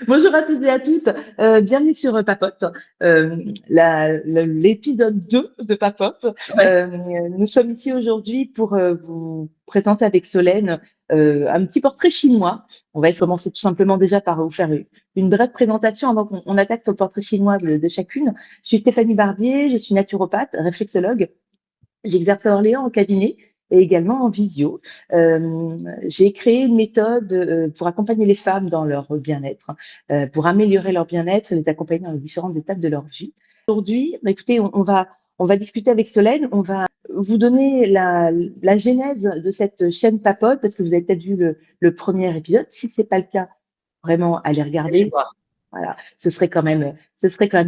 Bonjour à tous et à toutes, bienvenue sur Papote, l'épisode 2 de Papote. Ouais. Nous sommes ici aujourd'hui pour vous présenter avec Solène un petit portrait chinois. On va commencer tout simplement déjà par vous faire une brève présentation avant qu'on attaque sur le portrait chinois de chacune. Je suis Stéphanie Barbier, je suis naturopathe, réflexologue. J'exerce à Orléans en cabinet et également en visio. J'ai créé une méthode pour accompagner les femmes dans leur bien-être, pour améliorer leur bien-être et les accompagner dans les différentes étapes de leur vie. Aujourd'hui, écoutez, on va discuter avec Solène, on va vous donner la genèse de cette chaîne Papote, parce que vous avez peut-être vu le premier épisode. Si ce n'est pas le cas, vraiment, allez Allez regarder. voir. Voilà, ce serait quand même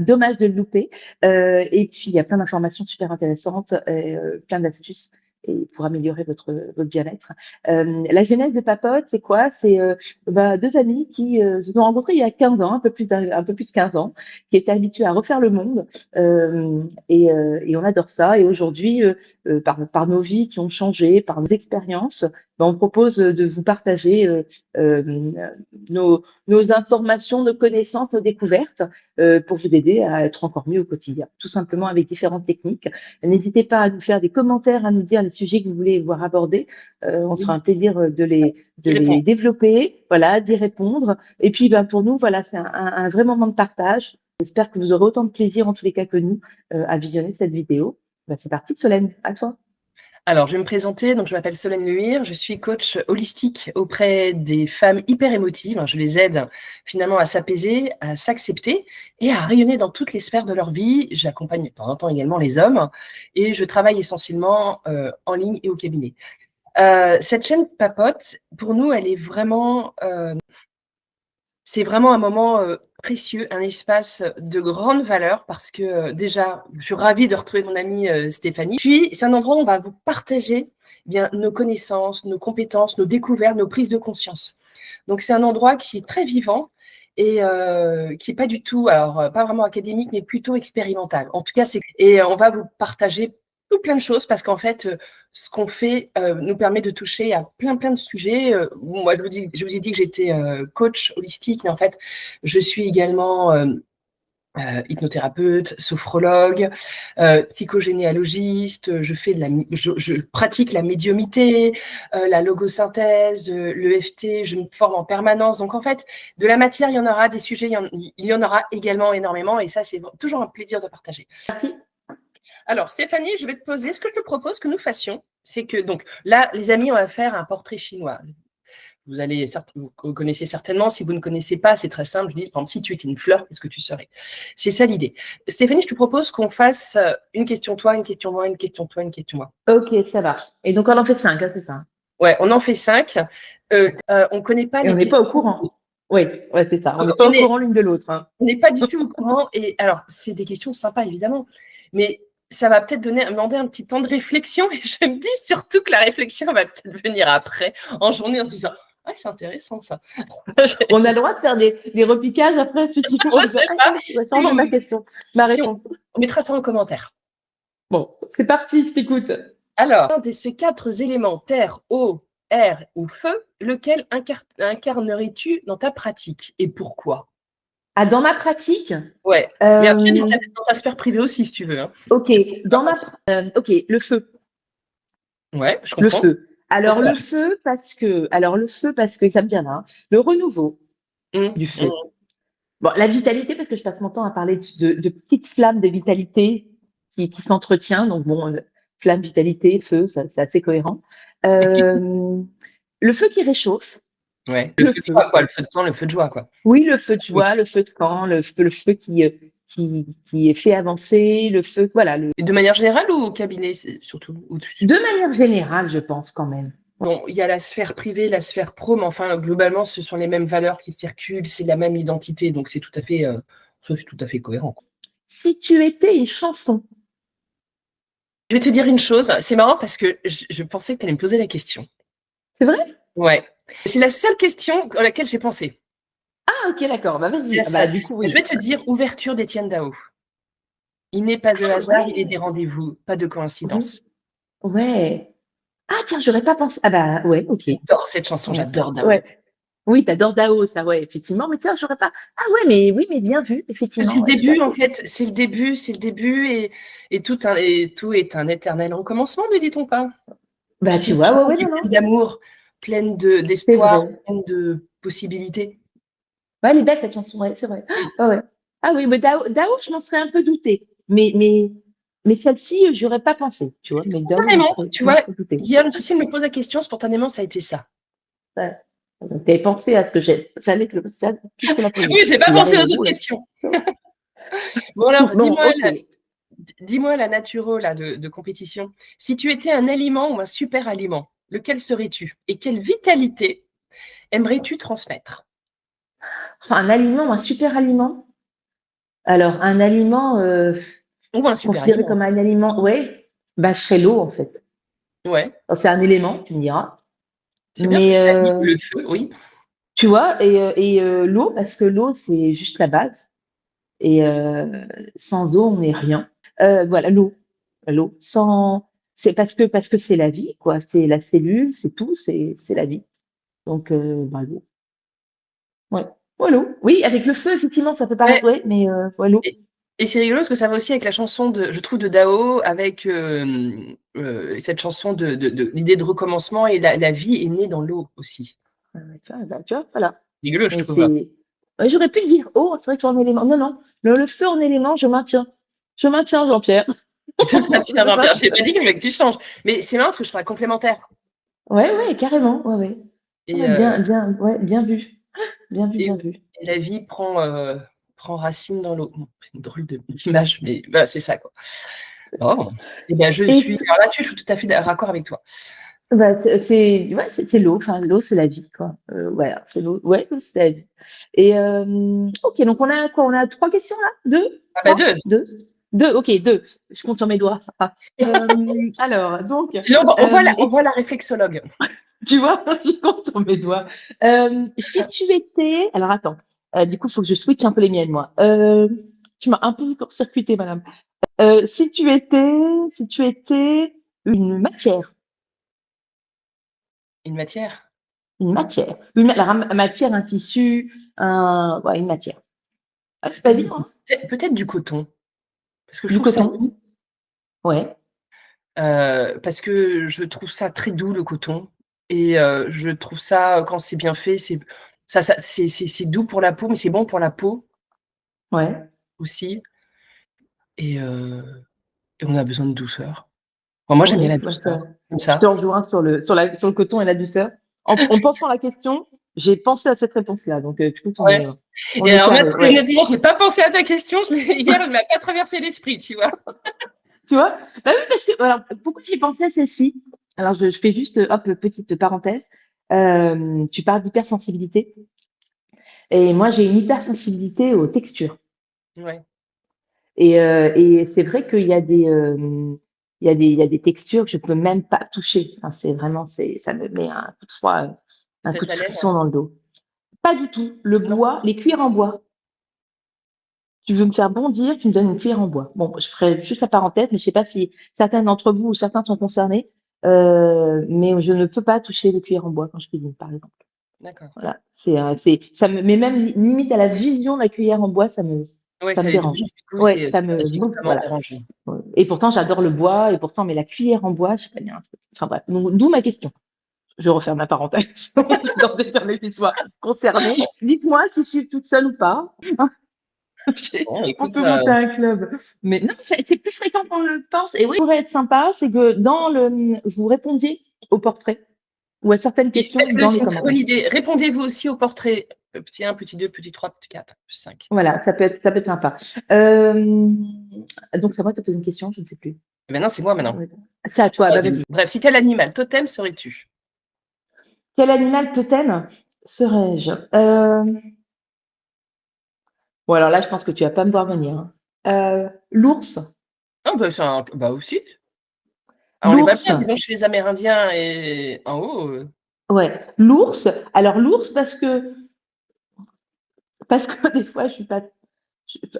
dommage de le louper. Et puis, il y a plein d'informations super intéressantes, plein d'astuces et pour améliorer votre bien-être. La genèse de Papote, c'est quoi? C'est deux amis qui se sont rencontrés il y a 15 ans, un peu plus de 15 ans, qui étaient habitués à refaire le monde. Et on adore ça. Et aujourd'hui, par nos vies qui ont changé, par nos expériences, ben, on propose de vous partager euh, nos informations, nos connaissances, nos découvertes pour vous aider à être encore mieux au quotidien, tout simplement avec différentes techniques. N'hésitez pas à nous faire des commentaires, à nous dire les sujets que vous voulez voir abordés. On sera Oui, un plaisir de il les répond. développer, voilà, d'y répondre. Et puis, ben, pour nous, voilà, c'est un vrai moment de partage. J'espère que vous aurez autant de plaisir, en tous les cas que nous, à visionner cette vidéo. Ben, c'est parti, Solène, à toi. Alors, je vais me présenter. Donc, je m'appelle Solène Luire. Je suis coach holistique auprès des femmes hyper émotives. Je les aide finalement à s'apaiser, à s'accepter et à rayonner dans toutes les sphères de leur vie. J'accompagne de temps en temps également les hommes et je travaille essentiellement en ligne et au cabinet. Cette chaîne Papote, pour nous, elle est vraiment c'est vraiment un moment précieux, un espace de grande valeur parce que déjà, je suis ravie de retrouver mon amie Stéphanie. Puis, c'est un endroit où on va vous partager bien nos connaissances, nos compétences, nos découvertes, nos prises de conscience. Donc, c'est un endroit qui est très vivant et qui n'est pas du tout, alors pas vraiment académique, mais plutôt expérimental. En tout cas, on va vous partager tout plein de choses parce qu'en fait, ce qu'on fait nous permet de toucher à plein de sujets. Moi, je vous ai dit que j'étais coach holistique, mais en fait, je suis également hypnothérapeute, sophrologue, psychogénéalogiste. Je pratique la médiumité, la logosynthèse, l'EFT. Je me forme en permanence. Donc en fait, de la matière, il y en aura, des sujets, il y en aura également énormément. Et ça, c'est toujours un plaisir de partager. Parti. Alors, Stéphanie, je vais te poser, ce que je te propose que nous fassions, c'est que, donc là, les amis, on va faire un portrait chinois. Vous connaissez certainement, si vous ne connaissez pas, c'est très simple. Je dis, par exemple, si tu étais une fleur, qu'est-ce que tu serais? C'est ça l'idée. Stéphanie, je te propose qu'on fasse une question toi, une question moi, une question toi, une question moi. Ok, ça marche. Et donc, on en fait 5, hein, c'est ça. Ouais, on en fait 5. On ne connaît pas Et on les n'est pas questions. au courant. Oui, ouais, c'est ça. On n'est pas On au est, courant l'une de l'autre, hein. on n'est pas du tout au courant. Et alors, c'est des questions sympas, évidemment. Mais ça va peut-être demander un petit temps de réflexion. Et je me dis surtout que la réflexion va peut-être venir après, en journée, en se disant, ah, c'est intéressant ça. On a le droit de faire des repiquages après, effectivement. Je sais pas. Ouais, Si changer ma question, ma si réponse. on mettra ça en commentaire. Bon, c'est parti, je t'écoute. Alors, de ces 4 éléments, terre, eau, air ou feu, lequel incarnerais-tu dans ta pratique et pourquoi? Ah, dans ma pratique, Ouais, mais après, euh, dans ta sphère privée aussi, si tu veux. Hein. ok, ok, le feu, Ouais, je le comprends. feu. Pourquoi? Alors le feu parce que ça me viendra, hein. Le renouveau Mmh, du mmh. feu. Bon, la vitalité parce que je passe mon temps à parler de petites flammes de vitalité qui s'entretient. Donc bon, flamme, vitalité, feu, ça, c'est assez cohérent. Euh, le feu qui réchauffe, Ouais, le le feu de joie, feu. quoi, le feu de camp, le feu de joie, quoi. Oui, le feu de Oui. joie, le feu de camp, le feu qui est fait avancer, le feu, voilà. Et de manière générale ou au cabinet, surtout? De manière générale, je pense quand même. Bon, il y a la sphère privée, la sphère pro, mais enfin, globalement, ce sont les mêmes valeurs qui circulent, c'est la même identité, donc c'est tout à fait cohérent, quoi. Si tu étais une chanson, Je vais te dire une chose, c'est marrant parce que je pensais que tu allais me poser la question. c'est vrai? Ouais. C'est la seule question à laquelle j'ai pensé. Ah, ok, d'accord. Bah C'est vas-y. la Ah, bah seule. du coup, Je oui. vais te dire ouverture d'Étienne Dao. Il n'est pas de Ah hasard, il est ouais, des rendez-vous, pas de ouais, coïncidence. ouais. Ah tiens, j'aurais pas pensé. Ah bah ouais, ok. J'adore cette chanson, Ouais, j'adore Dao. ouais. Oui, t'adores Dao, ça, ouais, effectivement. Mais tiens, j'aurais pas. Ah ouais, mais oui, mais bien vu, C'est effectivement, le ouais, tout à début, en fait. fait. C'est le début et tout est un éternel recommencement, ne dit-on pas? Bah, Puis c'est tu une vois, ouais, chanson ouais, qui est non, pleine non, d'amour, pleine c'est d'espoir, vrai. pleine de possibilités. Ouais, elle est belle cette chanson, ouais, c'est vrai. Mmh. Ah ouais. Ah oui, mais Dao, je m'en serais un peu douté. Mais celle-ci, j'aurais pas pensé, tu vois. Mais Dao, Spontanément, tu je m'en vois, serais douté. hier, Cécile me pose la question, spontanément, ça a été ça. Ouais. Donc, t'avais pensé à ce que j'ai. J'allais plus te la poser. Oui, j'ai pas Il pensé aux arrive au autres bout, là. questions. Bon alors, Bon, ok. dis-moi la naturo là de compétition. Si tu étais un aliment ou un super aliment, lequel serais-tu? Et quelle vitalité aimerais-tu transmettre? Enfin, un aliment, un super aliment. Alors, un aliment Ou un super considéré aliment. comme un aliment, ouais, bah, je serais l'eau, en fait. Ouais, Alors, c'est un élément, tu me diras. c'est bien parce que Mais c'est la vie, le feu, oui. tu vois, l'eau, parce que l'eau, c'est juste la base. Et sans eau, on n'est rien. Voilà, l'eau. Parce que c'est la vie, quoi. C'est la cellule, c'est tout, c'est la vie. Donc, bah, l'eau. Ouais. Ouais, l'eau. Oui, avec le feu, effectivement, ça peut Ouais, paraître, ouais, mais ouais, l'eau. et c'est rigolo parce que ça va aussi avec la chanson je trouve de Dao, avec cette chanson de l'idée de recommencement et la vie est née dans l'eau aussi. Tu vois, voilà. Rigolo, je Mais trouve. c'est. Ouais, j'aurais pu dire, oh, c'est vrai que en élément. Non, non. Le feu en élément, je maintiens. Je maintiens, Jean-Pierre. Tiens, Je Jean-Pierre, j'ai maintiens. pas dit que tu changes. Mais c'est marrant parce que je trouve complémentaire. Ouais, ouais, carrément. Ouais, ouais. Et, Ouais, euh, ouais, bien vu. Bien vu, et, bien vu. et la vie prend racine dans l'eau. Bon, c'est une drôle d'image, mais voilà, c'est ça, quoi. Oh. Eh bien, Et alors là-dessus, je suis tout à fait raccord avec toi. bah, ouais, c'est l'eau. Enfin, l'eau, c'est la vie, quoi. Voilà, c'est l'eau. Ouais, l'eau, c'est la vie. Et ok, donc on a quoi? On a 3 questions là? Deux? Ah bah Trois? deux. Deux, ok, deux. Je compte sur mes doigts. Ah. Alors, donc, Sinon, on et voit la réflexologue. tu vois, je compte sur mes doigts. Si tu étais. Alors, attends. Du coup, il faut que je switch un peu les miennes, moi. Tu m'as un peu court-circuité, madame. Si tu étais une matière. Une matière. Une matière. Alors, matière, un tissu, ouais, une matière. Ah, c'est pas évident, hein. Peut-être du coton. Parce que je Du trouve ça coton. doux. Ouais. Parce que je trouve ça très doux, le coton. Et je trouve ça, quand c'est bien fait, c'est doux pour la peau, mais c'est bon pour la peau Ouais. aussi. Et, on a besoin de douceur. Enfin, moi, j'aime bien Ouais. la Bah, douceur. Comme je te ça. rejoins sur le coton et la douceur. En pensant à la question, j'ai pensé à cette réponse-là. Donc, écoute, on Ouais. est, on Et est alors, moi, carré. très Ouais. honnêtement, j'ai pas pensé à ta question. Hier, elle m'a pas traversé l'esprit, tu vois. Tu vois? Bah oui, parce que, alors, pourquoi j'ai pensé à celle-ci? Alors, je fais juste, hop, petite parenthèse. Tu parles d'hypersensibilité. Et moi, j'ai une hypersensibilité aux textures. Ouais, Et c'est vrai qu'il y a des textures que je peux même pas toucher. Enfin, c'est vraiment, ça me met un coup de froid, un coup peut-être de la laine. frisson dans le dos. Pas du tout. Le Non. bois, les cuirs en bois. Tu veux me faire bondir, tu me donnes une cuillère en bois. Bon, je ferai juste la parenthèse, mais je sais pas si certains d'entre vous ou certains sont concernés. Mais je ne peux pas toucher les cuillères en bois quand je cuisine, par exemple. D'accord. Voilà. Ça me met même limite à la vision de la cuillère en bois, ça me, Ouais, ça me ça les douille. dérange. Du coup, Ouais, ça ça me, reste extrêmement voilà. dérangeant. Et pourtant, j'adore le bois, et pourtant, mais la cuillère en bois, je sais pas, il y a un truc. Enfin bref, d'où ma question. Je referme la parenthèse. Dans des personnes qui soient concernées. Dites-moi si je suis toute seule ou pas. Bon, On écoute, peut monter un club. Mais non, c'est plus fréquent qu'on le pense. Et oui, ce qui pourrait être sympa, c'est que vous répondiez au portrait ou à certaines oui, questions faites-le, dans c'est les une très bonne commentaires. idée. Répondez-vous aussi au portrait. Petit 1, petit 2, petit 3, petit 4, petit 5. Voilà, ça peut être sympa. Donc, c'est à moi de te poser une question, je ne sais plus. Maintenant, c'est moi maintenant. C'est à toi, bah Troisième. vas-y. Bref, si quel animal totem serais-tu? Quel animal totem serais-je? Bon, alors là, je pense que tu vas pas me voir venir, hein. L'ours. Ah bah, bah aussi. Ah, on les voit L'ours. bien, dis donc, chez les Amérindiens et en haut. Ouais, l'ours. Alors l'ours parce que des fois je suis pas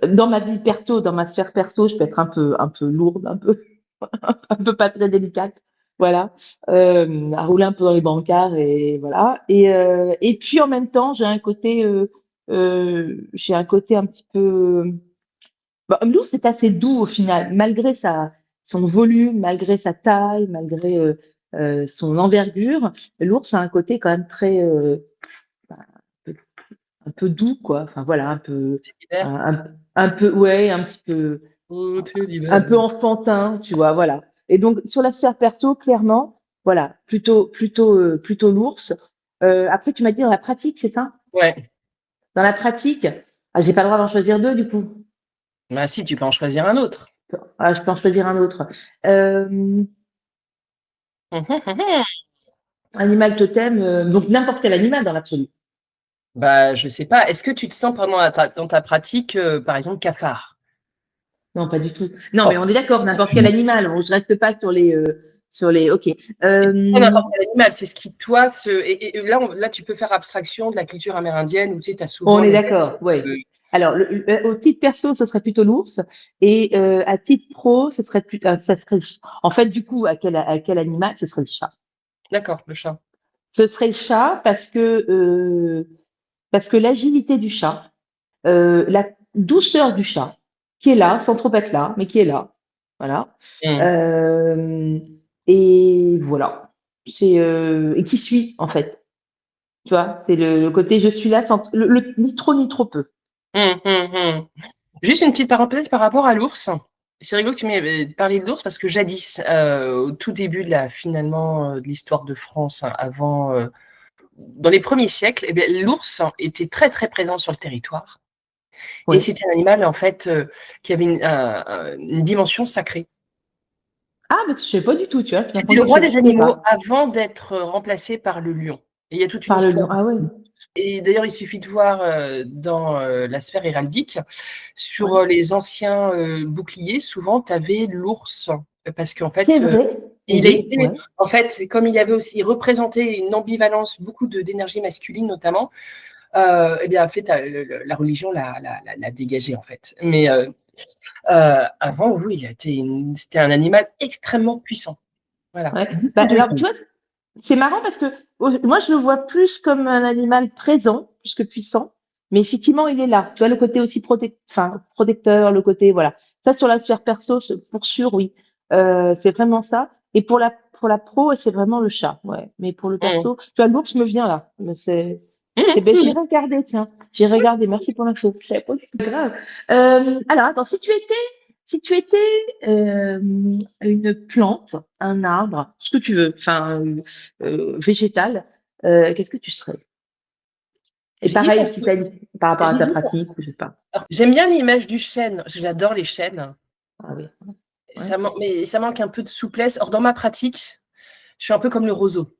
dans ma vie perso, dans ma sphère perso, je peux être un peu lourde, un peu pas très délicate. voilà, à rouler un peu dans les brancards et voilà. Et puis en même temps, j'ai un côté un petit peu. Bah, l'ours est assez doux au final, malgré son volume, malgré sa taille, malgré son envergure. L'ours a un côté quand même très bah, un peu doux, quoi. Enfin voilà, C'est l'hiver. un peu, ouais, Oh, c'est un l'hiver. peu enfantin, tu vois, voilà. Et donc sur la sphère perso, clairement, voilà, plutôt l'ours. Après, tu m'as dit dans la pratique, c'est ça? Ouais. Dans la pratique, ah, j'ai pas le droit d'en choisir deux, du coup. Bah si, tu peux en choisir un autre. Ah, je peux en choisir un autre. Euh, Animal totem, donc n'importe quel animal dans l'absolu. Bah, je sais pas. Est-ce que tu te sens dans ta pratique, par exemple, cafard? Non, pas du tout. Non, mais Oh, on est d'accord, n'importe quel animal. Je reste pas sur les. Ok. pas n'importe quel animal, c'est ce qui, toi, et là, là, tu peux faire abstraction de la culture amérindienne où tu sais, tu as souvent On est les. d'accord, ouais. Alors, au titre perso, ce serait plutôt l'ours, et à titre pro, ce serait plutôt, ça serait, en fait, du coup, à quel animal, ce serait le chat. D'accord, le chat. Ce serait le chat parce que l'agilité du chat, la douceur du chat, qui est là, sans trop être là, mais qui est là, voilà. Mm. Euh, et voilà. Et qui suit, en fait. Tu vois, c'est le côté je suis là sans ni trop ni trop peu. Mm, mm, mm. Juste une petite parenthèse par rapport à l'ours. C'est rigolo que tu m'aies parlé de l'ours parce que jadis, au tout début de l'histoire de France, hein, dans les premiers siècles, eh bien, l'ours était très très présent sur le territoire. Et Ouais. c'était un animal en fait qui avait une dimension sacrée. Ah, mais je sais pas du tout, tu vois, tu C'était m'apprends le quelque roi chose, je des sais animaux pas. avant d'être remplacé par le lion. Et il y a toute une Par le histoire. lion. Ah ouais. Et d'ailleurs, il suffit de voir dans la sphère héraldique, sur Ouais. les anciens boucliers, souvent, tu avais l'ours. Parce qu'en C'est fait, vrai. Et il a oui, été, ouais. en fait, comme il avait aussi représenté une ambivalence, beaucoup d'énergie masculine notamment, eh bien, en fait, la religion l'a dégagé, en fait. Mais avant, oui, c'était un animal extrêmement puissant. Voilà. Ouais. Beaucoup Bah, de alors, tu vois, c'est marrant parce que moi, je le vois plus comme un animal présent, plus que puissant. Mais effectivement, il est là. Tu vois, le côté aussi protecteur, le côté, voilà. Ça, sur la sphère perso, pour sûr, oui. C'est vraiment ça. Et pour la pro, c'est vraiment le chat. Ouais. Mais pour le Mmh. perso, tu vois, l'ours me vient là. Mais ben, j'ai Mmh. regardé, tiens. J'ai regardé. Merci pour l'info. Je savais pas du tout. Grave. Alors, attends, si tu étais une plante, un arbre, ce que tu veux, enfin, végétal, qu'est-ce que tu serais? Et J'hésite un pareil, si peu. t'as par rapport à ta J'hésite. pratique, ou je sais pas. Alors, j'aime bien l'image du chêne, parce que j'adore les chênes. Ah oui, ouais. Mais ça manque un peu de souplesse. Or, dans ma pratique, je suis un peu comme le roseau.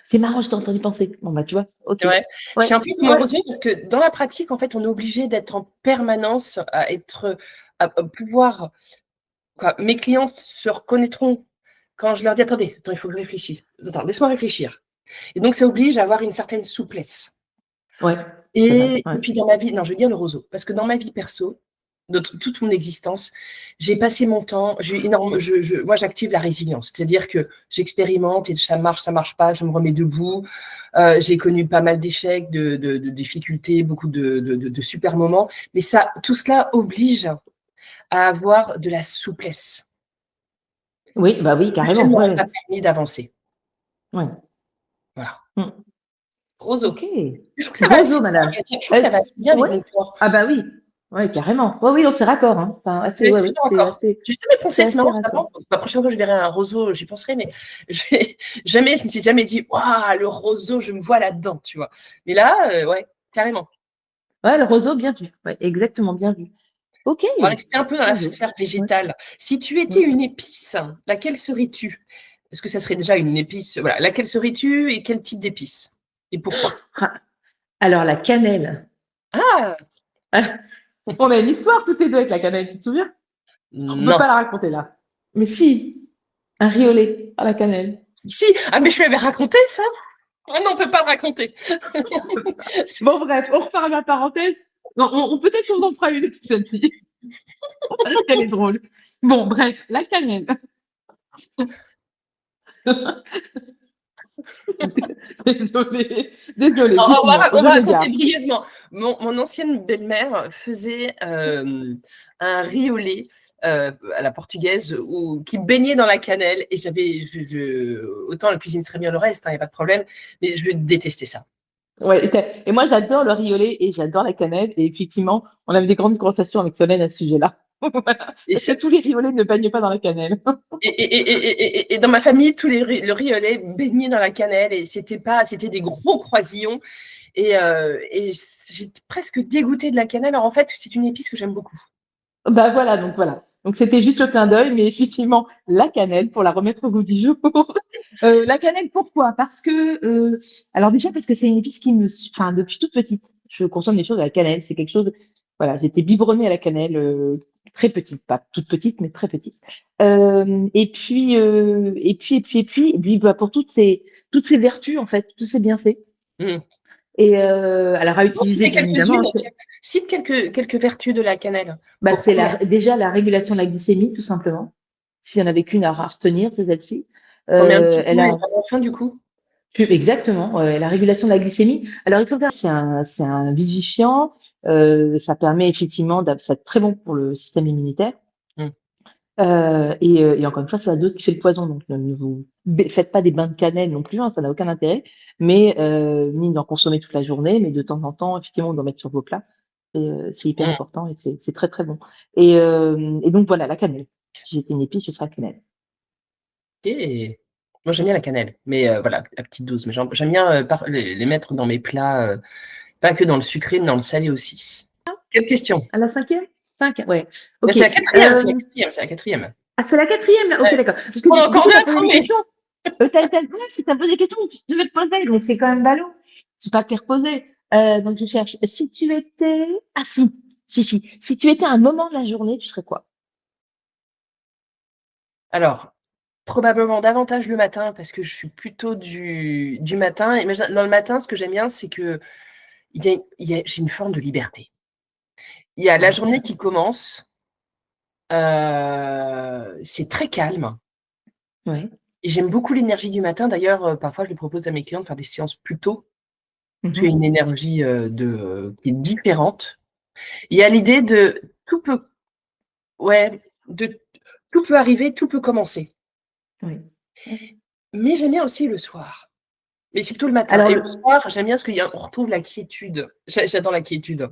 C'est marrant, je t'ai entendu penser. Bon, bah, tu vois, ok. Ouais. Je Ouais, suis un peu comme le ouais, roseau parce que dans la pratique, en fait, on est obligé d'être en permanence à pouvoir. Quoi. Mes clients se reconnaîtront quand je leur dis attends, il faut que je réfléchisse. Attends, laisse-moi réfléchir. Et donc, ça oblige à avoir une certaine souplesse. ouais, c'est vrai, Et ouais. puis dans ma vie, non, je veux dire le roseau, parce que dans ma vie perso, de toute mon existence, j'ai passé mon temps, moi j'active la résilience, c'est-à-dire que j'expérimente et ça marche pas, je me remets debout. J'ai connu pas mal d'échecs, de difficultés, beaucoup de super moments, mais ça, tout cela oblige à avoir de la souplesse. Oui, bah oui, Le chêne carrément, m'aurait ouais, pas permis d'avancer. ouais. Voilà. Hmm. Ok. Roseau. Je trouve que ça va Roseau, assez bien, madame. je trouve que ça va assez bien avec Ouais. mon corps. Ah bah oui, ouais, carrément. Ouais, oui, on s'est raccord, hein. Enfin, assez, Mais ouais, c'est ouais, bien c'est encore. assez, J'ai jamais c'est pensé, c'est assez marrant, raccord. la prochaine fois que je verrai un roseau, j'y penserai, mais je me suis jamais dit, waouh, le roseau, je me vois là-dedans, tu vois. Mais là, ouais, carrément. Ouais, le roseau, bien vu. Ouais, exactement, bien vu. Ok, On va rester un peu dans la roseau. sphère Ouais, végétale. Si tu étais ouais. une épice, laquelle serais-tu? Est-ce que ça serait déjà une épice? Voilà, laquelle serais-tu et quel type d'épice? Et pourquoi? Ah, alors, la cannelle. Ah, On a une histoire toutes les deux avec la cannelle, tu te souviens? On peut non. pas la raconter là. Mais si, un riolet à la cannelle. Si, ah, mais je lui avais raconté ça. Ah non, on peut pas le raconter. Bon, bref, on referme la parenthèse. Non, peut-être qu'on en fera une, celle-ci. Parce qu'elle est drôle. Bon, bref, la cannelle. Désolée, désolée, On continuons. va Je raconter m'égare. brièvement. Mon ancienne belle-mère faisait un riz au lait à la portugaise qui baignait dans la cannelle. Et autant elle cuisine très bien le reste, il n'y a pas de problème, mais je détestais ça. Ouais, et moi, j'adore le riz au lait et j'adore la cannelle. Et effectivement, on avait des grandes conversations avec Solène à ce sujet-là. Voilà. Et, Parce que tous les riz au lait ne baignent pas dans la cannelle. et dans ma famille, le riz au lait baignait dans la cannelle et c'était des gros croisillons. Et j'étais presque dégoûtée de la cannelle. Alors en fait, c'est une épice que j'aime beaucoup. Bah voilà, donc voilà. Donc c'était juste le clin d'œil, mais effectivement, la cannelle, pour la remettre au goût du jour. La cannelle, pourquoi? Parce que, alors déjà parce que c'est une épice enfin, depuis toute petite, je consomme des choses à la cannelle. C'est quelque chose, voilà, j'étais biberonnée à la cannelle, très petite, pas toute petite, mais très petite. Et puis, bah, pour toutes ces vertus, en fait, tous ces bienfaits. Mmh. Et alors à Bon, utiliser, citer bien évidemment, quelques-unes, tiens. Cite quelques vertus de la cannelle. bah, Pour c'est commencer. déjà la régulation de la glycémie, tout simplement. S'il y en avait qu'une à retenir, c'est celle-ci. On met un petit Elle peu et a ça va fin du coup. exactement la régulation de la glycémie. Alors il faut faire, c'est un vivifiant. Ça permet effectivement, c'est très bon pour le système immunitaire. Mmh. Et encore une fois, c'est la dose qui fait le poison. Donc ne vous faites pas des bains de cannelle non plus, hein, ça n'a aucun intérêt. Mais ni d'en consommer toute la journée, mais de temps en temps, effectivement, d'en mettre sur vos plats. C'est hyper Mmh. important et c'est très très bon. Et donc voilà, la cannelle. Si j'étais une épice, ce serait la cannelle. Ok. Moi j'aime bien la cannelle, mais voilà, à petite dose. Mais j'aime bien les mettre dans mes plats, pas que dans le sucré, mais dans le salé aussi. Quelle question? À la cinquième? Cinq, ouais. Ben, Ok. c'est la quatrième, c'est la quatrième, c'est la quatrième. Ah, c'est la quatrième, là. Ok, Ouais. d'accord. Parce On a que du encore coup, tu bien as posé des tourné. questions. Ouais, posé des questions que tu devais te poser, donc c'est quand même ballot. C'est pas que t'es reposé. Donc je cherche. Si tu étais. Ah si. Si tu étais à un moment de la journée, tu serais quoi? Alors, probablement davantage le matin, parce que je suis plutôt du matin. Et dans le matin, ce que j'aime bien, c'est que j'ai une forme de liberté. Il y a la Ouais. journée qui commence, c'est très calme. Ouais. Et j'aime beaucoup l'énergie du matin. D'ailleurs, parfois, je propose à mes clients de faire des séances plus tôt. Tu as Mhm. une énergie qui est différente. Il y a l'idée de tout peut, ouais, de tout peut arriver, tout peut commencer. Oui. Mais j'aime bien aussi le soir. Mais c'est plutôt le matin. Alors, Et le soir, j'aime bien parce qu'on retrouve la quiétude. J'adore la quiétude.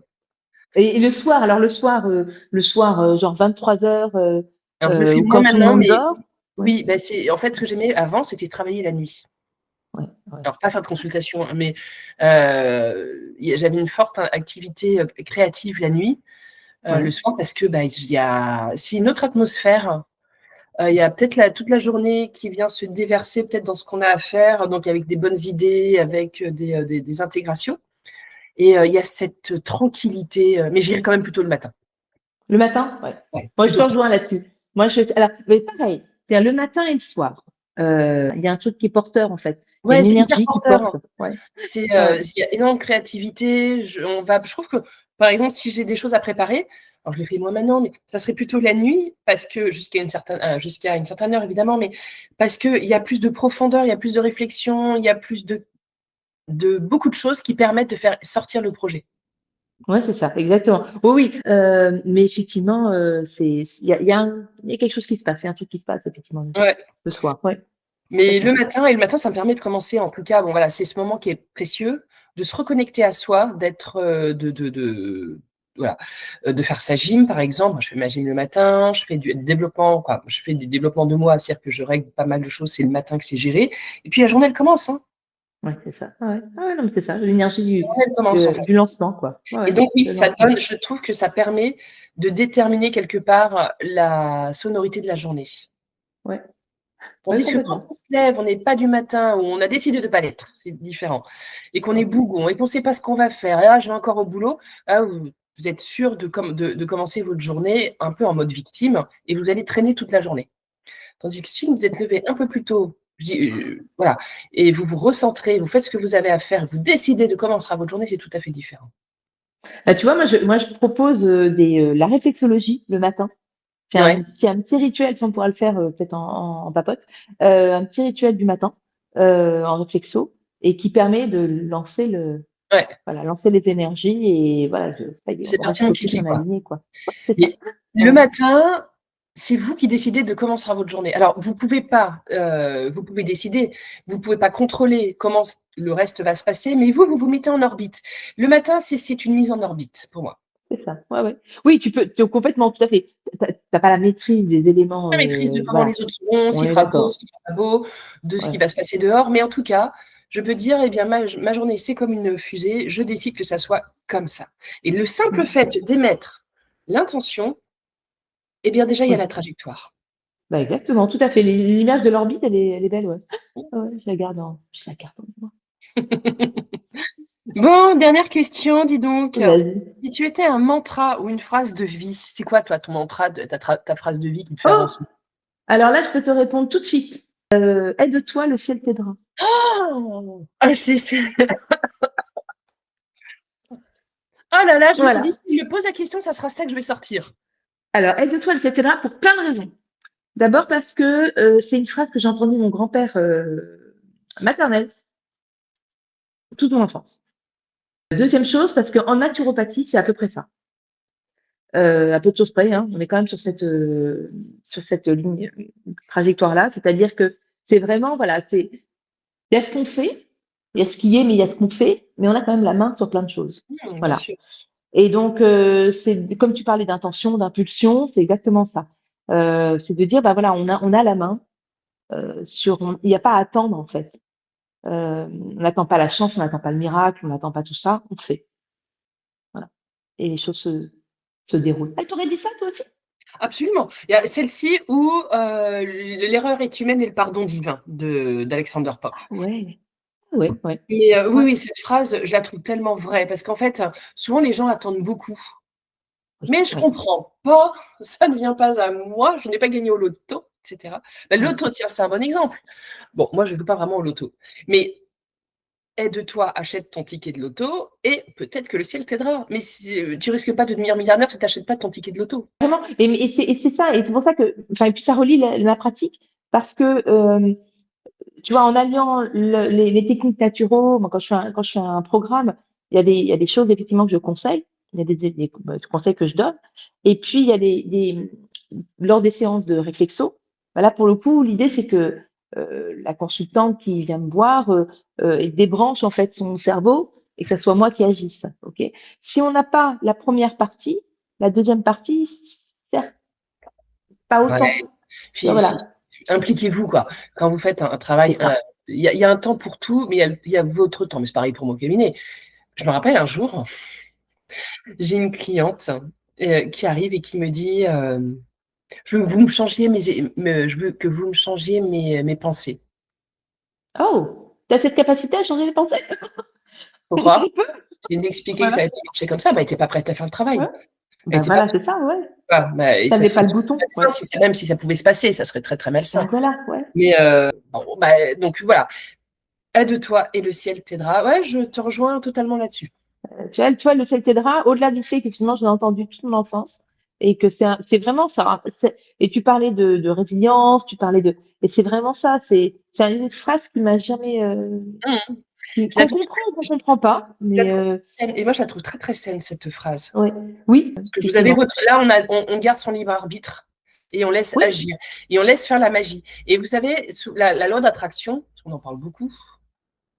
et le soir, genre 23h, Alors, je le fais ou moins quand tout le maintenant, monde mais dort. Ouais. oui, bah, en fait, ce que j'aimais avant, c'était travailler la nuit. Ouais. Ouais. Alors, pas faire de consultation, hein, mais j'avais une forte activité créative la nuit, Ouais. le soir, parce que c'est une autre atmosphère. Il y a peut-être toute la journée qui vient se déverser peut-être dans ce qu'on a à faire, donc avec des bonnes idées, avec des intégrations. Et il y a cette tranquillité, mais j'irai quand même plutôt le matin. Le matin, ouais. Ouais, Moi, je te plutôt. rejoins là-dessus. Alors, mais pareil, c'est le matin et le soir. Il y a un truc qui est porteur, en fait. Il y a Ouais, une c'est hyper énergie qui porteur, hein. porte. Ouais. Il y a énormément de créativité. Je trouve que, par exemple, si j'ai des choses à préparer, alors je le fais moi maintenant, mais ça serait plutôt la nuit, parce que jusqu'à une certaine heure, évidemment, mais parce qu'il y a plus de profondeur, il y a plus de réflexion, il y a plus de beaucoup de choses qui permettent de faire sortir le projet. Ouais, c'est ça, exactement. Oui, oui. Mais effectivement, il y a quelque chose qui se passe. Il y a un truc qui se passe, effectivement, Ouais. le soir. Ouais, Mais complètement. le matin, ça me permet de commencer, en tout cas, bon voilà, c'est ce moment qui est précieux, de se reconnecter à soi, d'être, voilà, de faire sa gym, par exemple. Moi, je fais ma gym le matin, je fais du développement, quoi. Je fais du développement de moi, c'est-à-dire que je règle pas mal de choses, c'est le matin que c'est géré. Et puis la journée, elle commence, hein. Ouais, c'est ça. Ah ouais. Ah ouais, non, mais c'est ça, l'énergie La journée, elle commence, en fait. du lancement, quoi. Ouais, Et ouais, donc, oui, le lancement. je trouve que ça permet de déterminer quelque part la sonorité de la journée. Ouais, ouais, Tandis que quand complètement. on se lève, on n'est pas du matin, ou on a décidé de ne pas l'être, c'est différent, et qu'on est Ouais. bougon, et qu'on ne sait pas ce qu'on va faire, et je vais encore au boulot, là, vous êtes sûr de commencer votre journée un peu en mode victime, et vous allez traîner toute la journée. Tandis que si vous êtes levé un peu plus tôt, voilà, et vous vous recentrez, vous faites ce que vous avez à faire, vous décidez de comment sera votre journée, c'est tout à fait différent. Bah, tu vois, moi, je propose la réflexologie le matin. J'ai Ouais, un petit rituel, si on pourra le faire peut-être en papote, un petit rituel du matin en réflexo et qui permet de lancer ouais. lancer les énergies et voilà, ça y est, C'est on reste parti en focus, kiki, on est quoi. aligné, quoi. Ouais, c'est ça. Mais le Voilà. matin, c'est vous qui décidez de comment sera votre journée. Alors, vous pouvez pas, vous pouvez décider, vous pouvez pas contrôler comment le reste va se passer, mais vous vous mettez en orbite. Le matin, c'est une mise en orbite pour moi. C'est ça. Ouais, ouais. Oui, complètement, tout à fait. T'as pas la maîtrise des éléments, La maîtrise de comment voilà, les autres seront, on s'il est fera beau, d'accord. s'il fera pas beau, de ce qui Ouais. va se passer dehors, mais en tout cas, je peux dire, eh bien, ma journée, c'est comme une fusée, je décide que ça soit comme ça. Et le simple Mmh. fait d'émettre l'intention, eh bien, déjà, il y a Oui. la trajectoire. Bah, exactement, tout à fait. L'image de l'orbite, elle est belle, ouais. Ouais, je la garde en mémoire. Bon, dernière question, dis donc. Vas-y. Si tu étais un mantra ou une phrase de vie, c'est quoi, toi, ton mantra, ta phrase de vie qui te fait Oh! avancer? Alors là, je peux te répondre tout de suite. Aide-toi, le ciel t'aidera. Oh! Ah, oh là là, je me suis dit, Voilà. s'il me pose la question, ça sera ça que je vais sortir. Alors, aide-toi, le ciel t'aidera pour plein de raisons. D'abord parce que c'est une phrase que j'ai entendue de mon grand-père maternel toute mon enfance. Deuxième chose, parce qu'en naturopathie, c'est à peu près ça. À peu de choses près, hein, on est quand même sur cette ligne, trajectoire-là. C'est-à-dire que c'est vraiment, voilà, il y a ce qu'on fait, il y a ce qui est, mais il y a ce qu'on fait, mais on a quand même la main sur plein de choses. Bien Voilà. sûr. Et donc, c'est comme tu parlais d'intention, d'impulsion, c'est exactement ça. C'est de dire, bah voilà, on a la main il n'y a pas à attendre en fait. On n'attend pas la chance, on n'attend pas le miracle, on n'attend pas tout ça, on fait. Voilà. Et les choses se déroulent. Elle t'aurait dit ça toi aussi? Absolument. Il y a celle-ci où l'erreur est humaine et le pardon divin d'Alexander Pope. Ah ouais, ouais, ouais, Mais oui, ouais. oui, cette phrase, je la trouve tellement vraie parce qu'en fait, souvent les gens attendent beaucoup. Oui, Mais je ouais, comprends pas, ça ne vient pas à moi, je n'ai pas gagné au loto, et cetera. Bah, le ouais. loto, tiens, c'est un bon exemple. Bon, moi, je ne joue pas vraiment au loto, mais aide-toi, achète ton ticket de loto et peut-être que le ciel t'aidera. Mais tu risques pas de devenir milliardaire si tu n'achètes pas ton ticket de loto. Vraiment. Et c'est ça, et c'est pour ça que, enfin, et puis ça relie la pratique, parce que tu vois, en alliant les techniques naturaux, moi, quand je fais un programme, il y a des choses effectivement que je conseille, il y a des conseils que je donne, et puis il y a lors des séances de réflexo, bah là pour le coup, l'idée c'est que la consultante qui vient me voir elle débranche en fait son cerveau et que ça soit moi qui agisse. Ok. Si on n'a pas la première partie, la deuxième partie, certes, pas Ouais. autant. Tu vois, voilà, Impliquez-vous, quoi. Quand vous faites un c'est travail, ça. il y a un temps pour tout, mais il y a votre temps. Mais c'est pareil pour mon cabinet. Je me rappelle un jour, j'ai une cliente qui arrive et qui me dit je veux que vous me changiez je veux que vous me changiez mes pensées. Oh, tu as cette capacité à changer les pensées? Pourquoi? J'ai expliqué que ça Voilà, allait pas marcher comme ça, bah, elle était pas prête à faire le travail. ouais. Elle Ben était pas voilà, prête. c'est ça, ouais. Bah, et Tu ça avais serait pas le très bouton, malsain ouais. même si ça pouvait se passer, ça serait très, très Ben malsain. voilà, ouais. Mais bon, bah, donc voilà, aide-toi et le ciel t'aidera. Ouais, je te rejoins totalement là-dessus. Tu vois, le ciel t'aidera, au-delà du fait que finalement, je l'ai entendu toute mon enfance et que c'est vraiment ça. Et tu parlais de résilience, tu parlais et c'est vraiment ça. C'est une phrase qui m'a jamais, Mmh. Je la qu'on trouve comprend ou qu'on comprend pas, je la mais trouve saine et moi je la trouve très, très saine cette phrase. ouais. Oui, Parce que vous avez effectivement. votre là on garde son libre arbitre et on laisse Oui, agir et on laisse faire la magie. Et vous savez, sous la loi d'attraction, on en parle beaucoup,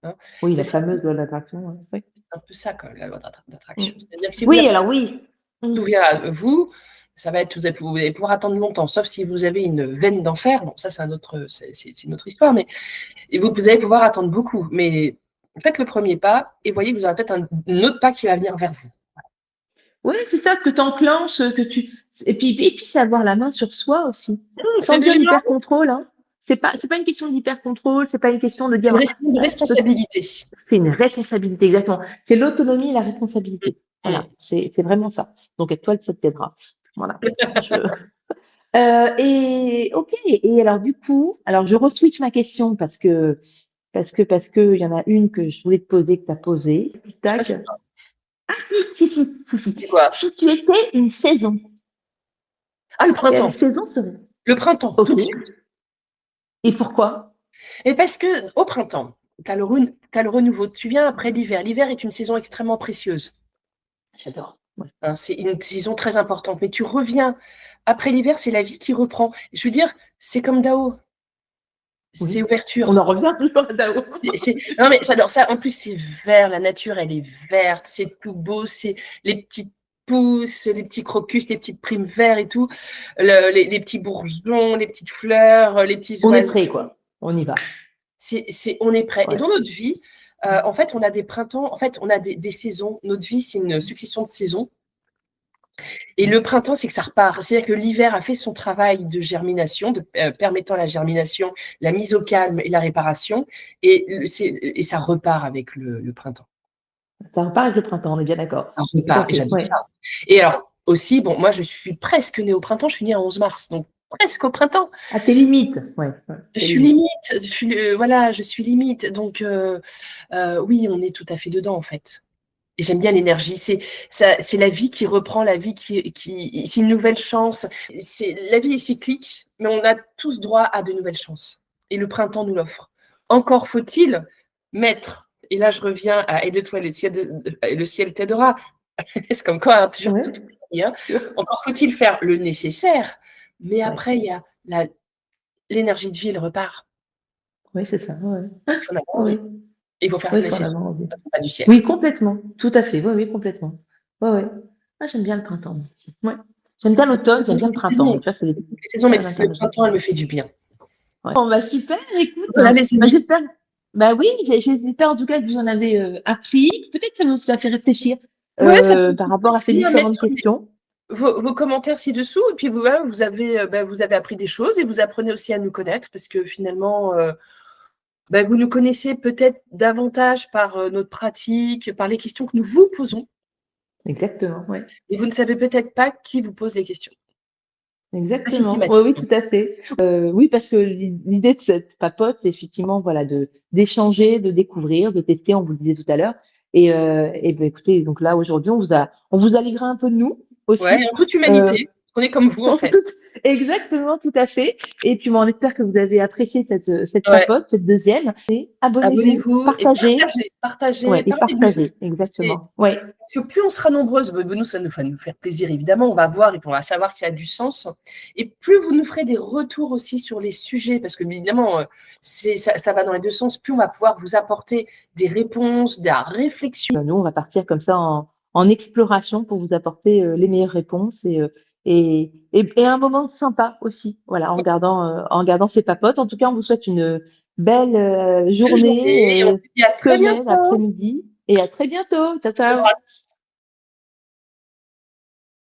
hein, oui, mais la fameuse loi de l'attraction, ouais. Oui. c'est un peu ça quand même la loi Mm. d'attraction. C'est-à-dire que si vous Oui, attractez alors oui. Mm. tout vers vous, ça va être vous allez pouvoir attendre longtemps, sauf si vous avez une veine d'enfer. Bon, ça c'est une autre histoire, mais et vous allez pouvoir attendre beaucoup. Mais faites le premier pas et voyez que vous aurez peut-être un autre pas qui va venir vers vous. Oui, c'est ça que tu enclenches, et puis c'est avoir la main sur soi aussi. C'est Sans dire déjà l'hyper-contrôle, hein. C'est pas une question d'hyper-contrôle, c'est pas une question de c'est une dire, une responsabilité. c'est une responsabilité, exactement. C'est l'autonomie et la responsabilité. Voilà, Mmh. c'est vraiment ça. Donc, étoile, ça t'aidera. Voilà. Et ok. Et alors, du coup, alors je re-switch ma question parce que il y en a une que je voulais te poser que tu as posée. Je Tac. sais pas, Ah si. c'est quoi? Si tu étais une saison. Ah, le Quelle printemps. saison serait? Le printemps, tout OK. de suite. Et pourquoi? Et parce qu'au printemps, tu as le renouveau. Tu viens après l'hiver. L'hiver est une saison extrêmement précieuse. J'adore. Ouais. Hein, c'est une saison très importante. Mais tu reviens après l'hiver, c'est la vie qui reprend. Je veux dire, c'est comme Dao. C'est Oui. On ouverture. en revient toujours à Dao. Non, mais j'adore ça. En plus, c'est vert. La nature, elle est verte. C'est tout beau. C'est les petites pousses, les petits crocus, les petites primes verts et tout. Les petits bourgeons, les petites fleurs, les petits On est oiseaux. prêt, quoi. On y va. On est prêt. Et Ouais. dans notre vie, en fait, on a des printemps, en fait, on a des saisons. Notre vie, c'est une succession de saisons. Et le printemps, c'est que ça repart. C'est-à-dire que l'hiver a fait son travail de germination, permettant la germination, la mise au calme et la réparation. Et ça repart avec le printemps. Ça repart avec le printemps, on est bien d'accord. Ça Tout à repart. Et fait. j'adore Ouais. ça. Et alors, aussi, bon, moi, je suis presque née au printemps. Je suis née à 11 mars. Donc, presque au printemps. À tes limites. Ouais. Je suis limite. Voilà, je suis limite. Donc, oui, on est tout à fait dedans, en fait. Et j'aime bien l'énergie. C'est la vie qui reprend, la vie c'est une nouvelle chance. La vie est cyclique, mais on a tous droit à de nouvelles chances. Et le printemps nous l'offre. Encore faut-il mettre, et là je reviens à aide-toi, le ciel t'aidera. C'est comme quoi, hein, toujours Ouais. tout est hein. Encore faut-il faire le nécessaire, mais après, il y a l'énergie de vie, elle repart. Oui, c'est ça. Ouais. Il faut en avoir envie. Oui. Il faut faire Oui, le il faut en nécessaire, avoir envie. pas du ciel. Oui, complètement. Tout à fait. Oui, oui, complètement. Ouais, ouais. Ah, j'aime bien le printemps, moi aussi. Ouais. J'aime bien l'automne, j'aime bien le printemps. Tu vois, c'est Les saisons, mais très le intéressant. printemps, elle me fait du bien. Ouais. Bon, bah, super, écoute. Voilà, les amis. J'espère. Bah oui, j'espère en tout cas que vous en avez appris. Peut-être que ça vous a fait réfléchir Ouais, ça peut par rapport à ces bien différentes mettre questions. vos commentaires ci-dessous. Et puis, vous avez appris des choses et vous apprenez aussi à nous connaître parce que finalement, vous nous connaissez peut-être davantage par notre pratique, par les questions que nous vous posons. Exactement, oui. Et vous ne savez peut-être pas qui vous pose les questions. Pas Exactement. Oui, oui, systématiquement. tout à fait. Oui, parce que l'idée de cette papote, c'est effectivement, voilà, d'échanger, de découvrir, de tester, on vous le disait tout à l'heure. Et ben, écoutez, donc là, aujourd'hui, on vous a livré un peu de nous Ouais, aussi. en toute Euh, humanité. On est comme vous, en fait. Exactement, tout à fait. Et puis, on espère que vous avez apprécié cette Ouais. papote, cette deuxième. Et abonnez-vous, Abonnez-vous et partagez. partagez, Ouais, et parlez-nous. partagez, exactement. Ouais. Parce que plus on sera nombreuses, nous, ça va nous faire plaisir, évidemment. On va voir et puis on va savoir que ça a du sens. Et plus vous nous ferez des retours aussi sur les sujets, parce que évidemment, ça va dans les deux sens, plus on va pouvoir vous apporter des réponses, de la réflexion. Nous, on va partir comme ça en exploration pour vous apporter les meilleures réponses et un moment sympa aussi, voilà, en gardant ces papotes. En tout cas, on vous souhaite une belle Belle journée, journée et on vous dit à très semaine, bientôt. après-midi et à très bientôt. Ciao, ciao.